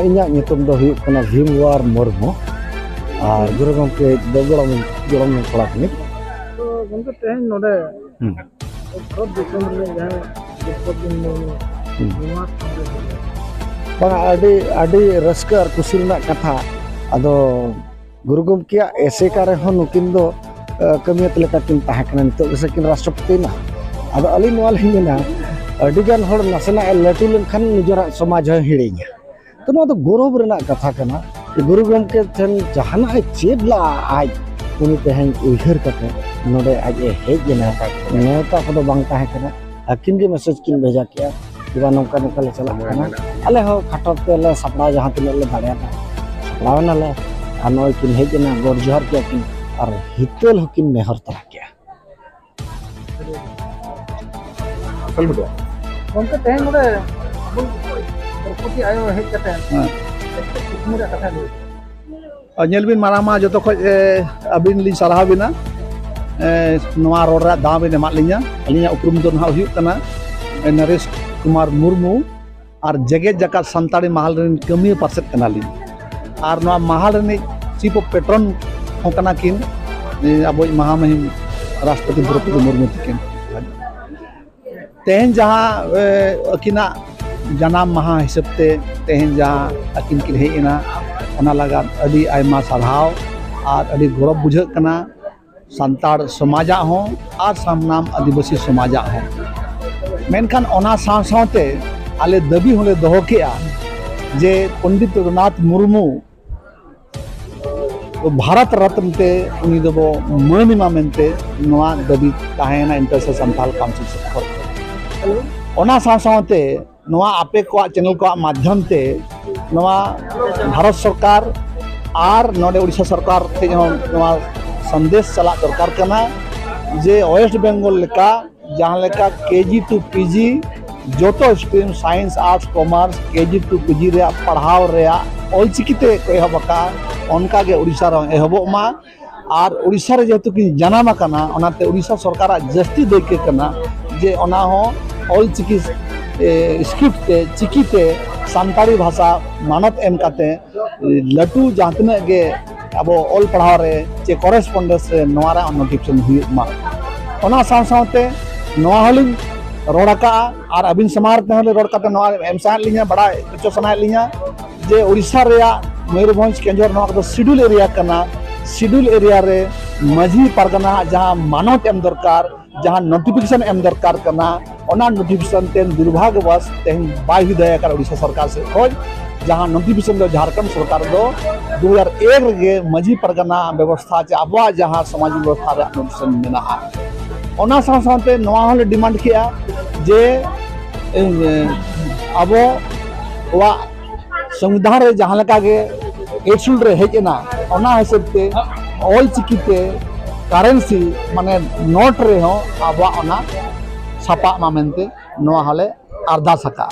Inya nyutum do huyuk kana Bhimwar Murmu ar guru gomke golom kolak ni तो गंगा तेहन नोडे भारत देशम रे जहां देशपति निवास bang adi raska ar kusi rena katha ado guru gomke ese kare hon nukin do kamiyat leka kin tahakana nitok gese kin rashtrapati na ado ali noal hingena adigan hor nasena latu lenkhan nijora samaj hirinya to no do gorob rena katha kana guru gomke ten jahana chedla aj uni tehan uihar kate node aj hej jena neta kodo bang tahe kana akin ge message kin bheja kiya diba nongka nongka le chalak kana ale ho khatot te le sapra jahan tine le darea sapra na le anoi kin hej jena gor johar kiya kin ar hitel hokin mehar tara kiya चल बेटा गंगा तेहन नोडे प्रकृति आयो हej kate मुरा कथा ले Nyelbin marama joto khoj abin li sarah bina noa rora da bina mat linya alinya uprum don ha huyuk kana Naresh Kumar Murmu ar jeget jakat santari mahal ren kami parset kana lin ar noa mahal ren chief of patron hokana kin aboy mahamahim Rashtrapati Draupadi Murmu tikin tehen jaha akina janam maha hisab te tehen jaha akin kin hej ena ona lagat adi aima sarhaw ar adi gorob bujhak kana santar samajak ho ar samnam adibasi samajak ho menkhan ona saw sawte ale dabi hole doho kea je Pandit Raghunath Murmu Bharat Ratna te uni dobo manima mente noa dabi tahena International Santal Council support ona saw sawte noa ape ko channel ko madhyam te noa Bharat Sarkar ar node Odisha Sarkar te noa sandesh chalak dorkar kana je West Bengal leka jahan leka KG to PG joto stream science arts commerce KG to PG rea padhaw rea olchikite ko ehobaka onka ge Odisha ro ehobok ma ar Odisha re jehetu kin janama kana onate Odisha Sarkar jasti doike kana je ona ho olchiki script te chiki te santari bhasha manat em kate latu jahatna ge abo ol padhaw re che correspondence re noa ra notification huyuk ma ona saw sawte noa holin rodaka ar abin samar te hole rod kate noa em sa linya bada kicho sana linya je Odisha rea Mayurbhanj Kenjor noa ko schedule area kana schedule area re majhi pargana jahan manat em dorkar jahan notification em dorkar kana ona notification ten durbhagyabas ten bai hui daya kar Odisha Sarkar se khoj jahan notification do Jharkhand Sarkar do 2001 ge majhi pargana ব্যবস্থা che abwa jahan samaj ব্যবস্থা re notification mena ona saw sawte noa hole demand kiya je abo wa संविधान रे जहां लका गे एडशुल रे हेजना ओना हिसाब ते ऑल चिकीते करेंसी माने नोट रे हो आबा ओना छापा मा मेनते नोआ हले अरदास हका।